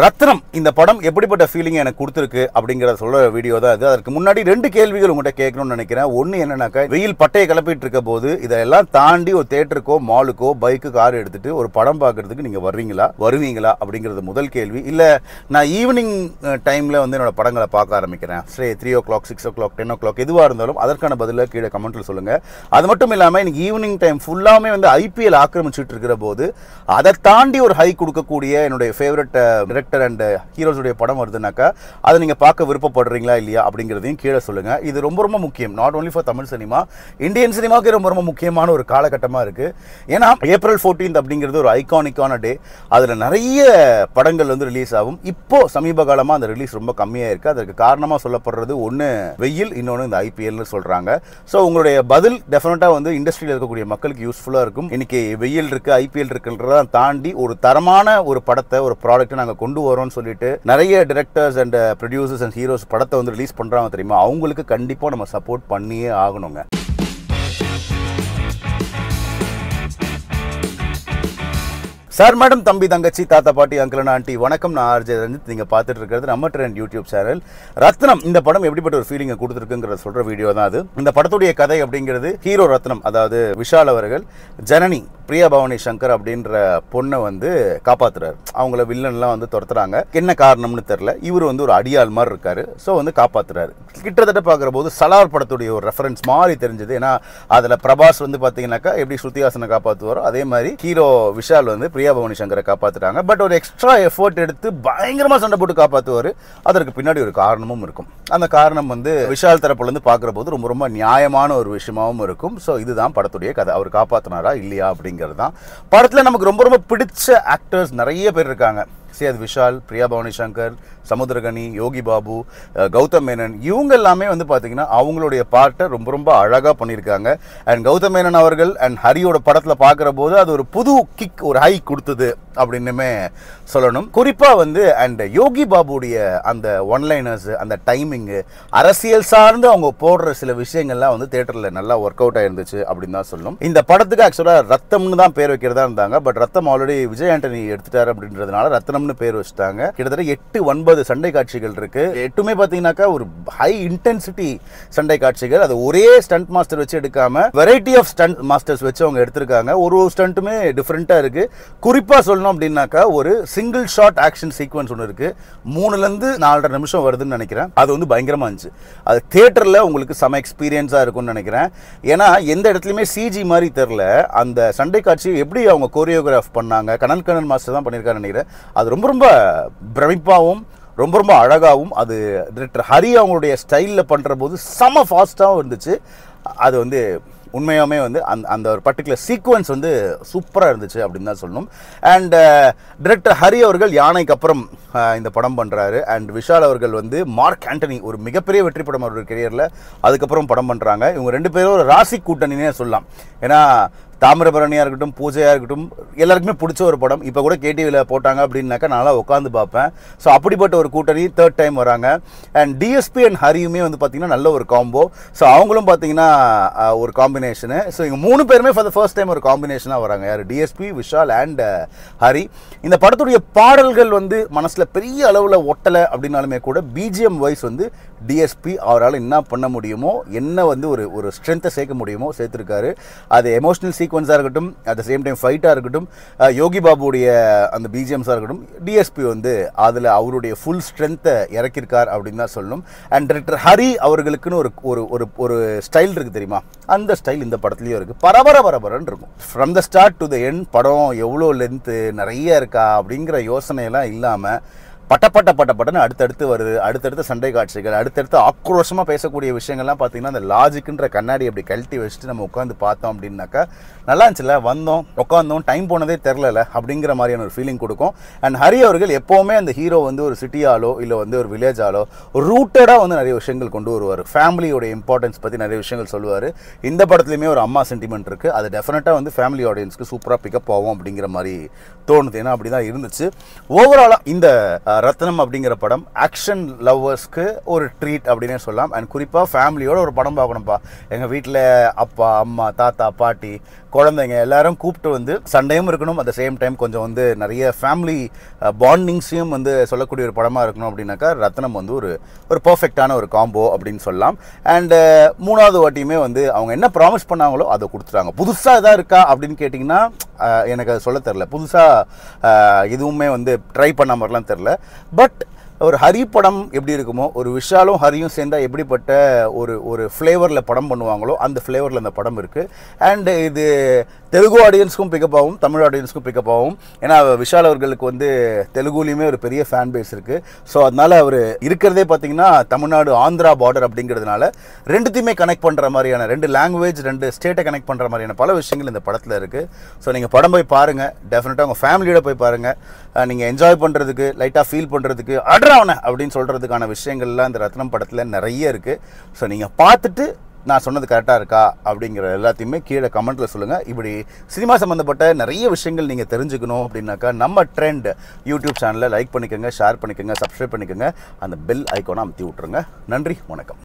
ரத்னம் இந்த படம் எப்படிப்பட்ட ஃபீலிங் எனக்கு கொடுத்துருக்கு அப்படிங்கிறத சொல்ற வீடியோ தான் இது. அதற்கு முன்னாடி ரெண்டு கேள்விகள் உங்கள்கிட்ட கேட்கணும்னு நினைக்கிறேன். ஒன்று என்னன்னாக்கா, வெயில் பட்டையை கிளப்பிட்டு இருக்க போது இதெல்லாம் தாண்டி ஒரு தேட்டருக்கோ மாலுக்கோ பைக்கு கார் எடுத்துட்டு ஒரு படம் பார்க்கறதுக்கு நீங்கள் வருவீங்களா அப்படிங்கிறது முதல் கேள்வி. இல்லை நான் ஈவினிங் டைமில் வந்து என்னோட படங்களை பார்க்க ஆரம்பிக்கிறேன், சரி 3 o'clock 6 o'clock 10 o'clock எதுவாக இருந்தாலும் அதற்கான பதிலை கீழே கமெண்ட்டில் சொல்லுங்கள். அது மட்டும் இல்லாமல் இன்னைக்கு ஈவினிங் டைம் ஃபுல்லாமே வந்து ஐபிஎல் ஆக்கிரமிச்சுட்டு இருக்கிற போது அதை தாண்டி ஒரு ஹை கொடுக்கக்கூடிய என்னுடைய ஃபேவரட் டிரெக்டர் அண்ட் ஹீரோஸுடைய படம் வருதுனாக்கா அதை நீங்கள் பார்க்க விருப்பப்படுறீங்களா இல்லையா அப்படிங்கிறதையும் கீழே சொல்லுங்கள். இது ரொம்ப ரொம்ப முக்கியம், not only for Tamil cinema, Indian சினிமாவுக்கு ரொம்ப ரொம்ப முக்கியமான ஒரு காலகட்டமாக இருக்குது. ஏன்னா April 14th அப்படிங்கிறது ஒரு ஐகானிக்கான டே. அதில் நிறைய படங்கள் வந்து ரிலீஸ் ஆகும். இப்போ சமீப காலமாக அந்த ரிலீஸ் ரொம்ப கம்மியாக இருக்குது. அதற்கு காரணமாக சொல்லப்படுறது ஒன்று வெயில், இன்னொன்று இந்த ஐபிஎல்னு சொல்கிறாங்க. ஸோ உங்களுடைய பதில் டெஃபினட்டாக வந்து இண்டஸ்ட்ரியில் இருக்கக்கூடிய மக்களுக்கு யூஸ்ஃபுல்லாக இருக்கும். இன்னைக்கு வெயில் இருக்குது, ஐபிஎல் இருக்குன்றதை தாண்டி ஒரு தரமான ஒரு படத்தை, ஒரு ப்ராடக்ட்டை நாங்கள் கொண்டு வரோம்னு சொல்லிட்டு நிறைய directors and producers and heroes படத்தை வந்து ரிலீஸ் பண்ணுறாங்க தெரியுமா, அவங்களுக்கு கண்டிப்பாக நம்ம சப்போர்ட் பண்ணியே ஆகணுங்க. சார், மேடம், தம்பி, தங்கச்சி, தாத்தா, பாட்டி, அங்கிள், ஆண்டி, வணக்கம். நான் ஆர்ஜே ரஞ்சித். நீங்கள் பார்த்துட்டு இருக்கிறது நம்ம ட்ரெண்ட் யூடியூப் சேனல். ரத்னம் இந்த படம் எப்படிப்பட்ட ஒரு ஃபீலிங்கை கொடுத்துருக்குங்கிறத சொல்கிற வீடியோ தான் அது. இந்த படத்துடைய கதை அப்படிங்கிறது, ஹீரோ ரத்னம், அதாவது விஷால் அவர்கள் ஜனனி பிரியா பவானி சங்கர் அப்படின்ற பொண்ணை வந்து காப்பாற்றுறாரு. அவங்கள வில்லன்லாம் வந்து துரத்துறாங்க. என்ன காரணம்னு தெரில. இவர் வந்து ஒரு அடியாள் மாதிரி இருக்காரு. ஸோ வந்து காப்பாற்றுறாரு. கிட்டத்தட்ட பார்க்குற போது சலார் படத்துடைய ஒரு ரெஃபரன்ஸ் மாதிரி தெரிஞ்சது. ஏன்னா அதில் பிரபாஸ் வந்து பார்த்தீங்கன்னாக்கா எப்படி ஸ்ருதிஹாசனை காப்பாற்றுவாரோ அதே மாதிரி ஹீரோ விஷால் வந்து பிரியா பவானி சங்கரை காப்பாற்றுறாங்க. பட் ஒரு எக்ஸ்ட்ரா எஃபர்ட் எடுத்து பயங்கரமாக சண்டை போட்டு காப்பாற்றுவார். அதற்கு பின்னாடி ஒரு காரணமும் இருக்கும். அந்த காரணம் வந்து விஷால் தரப்புலேருந்து பார்க்குற போது ரொம்ப ரொம்ப நியாயமான ஒரு விஷயமாகவும் இருக்கும். ஸோ இதுதான் படத்துடைய கதை. அவர் காப்பாற்றினாரா இல்லையா அப்படிங்கிறது தான் படத்தில். நமக்கு ரொம்ப ரொம்ப பிடிச்ச ஆக்டர்ஸ் நிறைய பேர் இருக்காங்க. அது விஷால், பிரியா பவானி சங்கர், சமுத்திரகனி, யோகி பாபு, கௌதம் மேனன், இவங்க எல்லாமே வந்து பார்த்தீங்கன்னா அவங்களுடைய பார்ட்டை ரொம்ப ரொம்ப அழகாக பண்ணியிருக்காங்க. அண்ட் கௌதம் மேனன் அவர்கள் அண்ட் ஹரியோட படத்தில் பார்க்குற போது அது ஒரு புது கிக், ஒரு ஹை கொடுத்தது அப்படின்னுமே சொல்லணும். குறிப்பாக வந்து அண்ட் யோகி பாபுடைய அந்த ஒன்லைனர்ஸ், அந்த டைமிங்கு, அரசியல் சார்ந்து அவங்க போடுற சில விஷயங்கள்லாம் வந்து தேட்டரில் நல்லா ஒர்க் அவுட் ஆயிருந்துச்சு அப்படின்னு தான் சொல்லணும். இந்த படத்துக்கு ஆக்சுவலாக ரத்தம்னு தான் பேர் வைக்கிறதா இருந்தாங்க. பட் ரத்தம் ஆல்ரெடி விஜய் ஆண்டனி எடுத்துட்டார் அப்படின்றதுனால ரத்னம் பேர் வச்சுட்டாங்க. கிட்டத்தட்ட 8-9 சண்டை காட்சிகள் இருக்கு. 8மே பாத்தீங்கன்னாக்கா ஒரு ஹை இன்டென்சிட்டி சண்டை காட்சிகள். அது ஒரே ஸ்டண்ட் மாஸ்டர் வச்சு எடுக்காம வெரைட்டி ஆஃப் ஸ்டண்ட் மாஸ்டர்ஸ் வச்சு அவங்க எடுத்திருக்காங்க. ஒரு ஸ்டண்ட்டுமே டிஃப்ரெண்டா இருக்கு. குறிப்பா சொல்லணும் அப்படின்னாக்கா ஒரு சிங்கிள் ஷாட் ஆக்ஷன் சீக்வன்ஸ் ஒன்று இருக்கு. 3-4.5 நிமிஷம் வருதுன்னு நினைக்கிறேன். அது வந்து பயங்கரமா இருந்துச்சு. அது தியேட்டர்ல உங்களுக்கு செம எக்ஸ்பீரியன்ஸா இருக்கும்னு நினைக்கிறேன். ஏன்னா எந்த இடத்துலயுமே சிஜி மாதிரி தெரியல. அந்த சண்டை காட்சி எப்படி அவங்க கோரியோகிராஃப் பண்ணாங்க, கனல் மாஸ்டர் தான் பண்ணியிருக்காரு நினைக்கிறேன். அது ரொம்ப ரொம்ப பிரமிப்பாகவும் ரொம்ப ரொம்ப அழகாகவும், அது டிரெக்டர் ஹரி அவங்களுடைய ஸ்டைலில் பண்ணுற போது செம ஃபாஸ்ட்டாகவும் இருந்துச்சு. அது வந்து உண்மையாகவே வந்து அந்த ஒரு பர்டிகுலர் சீக்வன்ஸ் வந்து சூப்பராக இருந்துச்சு அப்படின்னு தான் சொல்லணும். அண்ட் டிரெக்டர் ஹரி அவர்கள் யானைக்கு அப்புறம் இந்த படம் பண்ணுறாரு. அண்ட் விஷால் அவர்கள் வந்து மார்க் ஆண்டனி, ஒரு மிகப்பெரிய வெற்றி படம் அவருடைய கெரியரில், அதுக்கப்புறம் படம் பண்ணுறாங்க. இவங்க ரெண்டு பேரும் ஒரு ராசி கூட்டணினே சொல்லலாம். ஏன்னா தாமிரபரணியாக இருக்கட்டும், பூஜையாக இருக்கட்டும், எல்லாருக்குமே பிடிச்ச ஒரு படம். இப்போ கூட கேடிவியில் போட்டாங்க அப்படின்னாக்கா நல்லா உட்காந்து பார்ப்பேன். ஸோ அப்படிப்பட்ட ஒரு கூட்டணி 3rd டைம் வராங்க. அண்ட் டிஎஸ்பி அண்ட் ஹரியுமே வந்து பார்த்தீங்கன்னா நல்ல ஒரு காம்போ. ஸோ அவங்களும் பார்த்தீங்கன்னா ஒரு காம்பினேஷனு. ஸோ இவங்க 3 பேருமே ஃபார் த ஃபர்ஸ்ட் டைம் ஒரு காம்பினேஷனாக வராங்க. யார்? DSP, Vishal and Hari. இந்த படத்துடைய பாடல்கள் வந்து மனசில் பெரிய அளவில் ஒட்டலை அப்படின்னாலுமே கூட பிஜிஎம் வைஸ் வந்து டிஎஸ்பி அவரால் என்ன பண்ண முடியுமோ, என்ன வந்து ஒரு ஸ்ட்ரென்த்தை சேர்க்க முடியுமோ சேர்த்துருக்காரு. அது எமோஷனல் சீக்வன்ஸாக இருக்கட்டும், அட் த சேம் டைம் ஃபைட்டாக இருக்கட்டும், யோகி பாபுடைய அந்த பிஜிஎம்ஸாக இருக்கட்டும், டிஎஸ்பி வந்து அதில் அவருடைய ஃபுல் ஸ்ட்ரென்த்தை இறக்கியிருக்கார் அப்படின்னு தான் சொல்லணும். அண்ட் டிரெக்டர் ஹரி அவர்களுக்குன்னு ஒரு ஸ்டைல் இருக்குது தெரியுமா, அந்த ஸ்டைல் இந்த படத்துலையும் இருக்குது. பரபரன்னு இருக்கும். From the start to the end படம் எவ்வளோ லென்த்து நிறைய இருக்கா அப்படிங்கிற யோசனையெல்லாம் இல்லாமல் பட்டன்னு அடுத்தடுத்து வருது. அடுத்தடுத்த சண்டை காட்சிகள், அடுத்தடுத்து ஆக்ரோஷமாக பேசக்கூடிய விஷயங்கள்லாம் பார்த்தீங்கன்னா அந்த லாஜிக்குன்ற கண்ணாடி அப்படி கழட்டி வச்சுட்டு நம்ம உட்காந்து பார்த்தோம் அப்படின்னாக்கா நல்லா இருந்துச்சுல, வந்தோம் உட்காந்தோம், டைம் போனதே தெரில அப்படிங்கிற மாதிரியான ஒரு ஃபீலிங் கொடுக்கும். அண்ட் ஹரி அவர்கள் எப்போவுமே அந்த ஹீரோ வந்து ஒரு சிட்டியாலோ இல்லை வந்து ஒரு வில்லேஜாலோ ரூட்டடாக வந்து நிறைய விஷயங்கள் கொண்டு வருவார். ஃபேமிலியோட இம்பார்ட்டன்ஸ் பற்றி நிறைய விஷயங்கள் சொல்லுவார். இந்த படத்துலையுமே ஒரு அம்மா சென்டிமெண்ட் இருக்குது. அது டெஃபினட்டாக வந்து ஃபேமிலி ஆடியன்ஸ்க்கு சூப்பராக பிக்கப் ஆகும் அப்படிங்கிற மாதிரி தோணுது. ஏன்னா அப்படி தான் இருந்துச்சு. ஓவராலாக இந்த ரத்னம் அப்படிங்கிற படம் ஆக்ஷன் லவ்வர்ஸ்க்கு ஒரு ட்ரீட் அப்படின்னே சொல்லலாம். அண்ட் குறிப்பாக ஃபேமிலியோட ஒரு படம் பார்க்கணும்ப்பா. எங்கள் வீட்டில் அப்பா அம்மா தாத்தா பாட்டி குழந்தைங்க எல்லாரும் கூப்பிட்டு வந்து சண்டையும் இருக்கணும், அட் த சேம் டைம் கொஞ்சம் வந்து நிறைய ஃபேமிலி பாண்டிங்ஸையும் வந்து சொல்லக்கூடிய ஒரு படமாக இருக்கணும் அப்படின்னாக்கா ரத்னம் வந்து ஒரு பர்ஃபெக்டான ஒரு காம்போ அப்படின்னு சொல்லலாம். அண்டு 3வது வாட்டியுமே வந்து அவங்க என்ன ப்ராமிஸ் பண்ணாங்களோ அதை கொடுத்துட்டாங்க. புதுசாக எதாவது இருக்கா அப்படின்னு கேட்டிங்கன்னா எனக்கு அது சொல்ல தெரில. புதுசாக எதுவுமே வந்து ட்ரை பண்ண மாதிரிலாம் தெரில. பட் ஒரு ஹரி படம் எப்படி இருக்குமோ, ஒரு விஷாலும் ஹரியும் சேர்ந்தால் எப்படிப்பட்ட ஒரு ஃப்ளேவரில் படம் பண்ணுவாங்களோ அந்த ஃப்ளேவரில் அந்த படம் இருக்குது. அண்டு இது தெலுங்கு ஆடியன்ஸுக்கும் பிக்கப் ஆகும், தமிழ் ஆடியன்ஸுக்கும் பிக்கப் ஆகும். ஏன்னா விஷால் அவர்களுக்கு வந்து தெலுங்குலேயுமே ஒரு பெரிய ஃபேன் பேஸ் இருக்குது. ஸோ அதனால் அவர் இருக்கிறதே பார்த்திங்கன்னா தமிழ்நாடு ஆந்திரா பார்டர் அப்படிங்கிறதுனால ரெண்டுத்தையுமே கனெக்ட் பண்ணுற மாதிரியான 2 லாங்குவேஜ் 2 ஸ்டேட்டை கனெக்ட் பண்ணுற மாதிரியான பல விஷயங்கள் இந்த படத்தில் இருக்குது. ஸோ நீங்கள் படம் போய் பாருங்கள், டெஃபினட்டாக உங்கள் ஃபேமிலியோட போய் பாருங்கள். நீங்கள் என்ஜாய் பண்ணுறதுக்கு, லைட்டாக ஃபீல் பண்ணுறதுக்கு, அட்ராவன அப்படின்னு சொல்கிறதுக்கான விஷயங்கள்லாம் இந்த ரத்னம் படத்தில் நிறைய இருக்குது. ஸோ நீங்கள் பார்த்துட்டு நான் சொன்னது கரெக்டாக இருக்கா அப்படிங்கிற எல்லாத்தையுமே கீழே கமெண்ட்டில் சொல்லுங்கள். இப்படி சினிமா சம்மந்தப்பட்ட நிறைய விஷயங்கள் நீங்கள் தெரிஞ்சுக்கணும் அப்படின்னாக்கா நம்ம ட்ரெண்ட் யூடியூப் சேனலை லைக் பண்ணிக்கோங்க, ஷேர் பண்ணிக்கோங்க, சப்ஸ்கிரைப் பண்ணிக்கோங்க, அந்த பெல் ஐக்கானை அமுத்தி விட்ருங்க. நன்றி, வணக்கம்.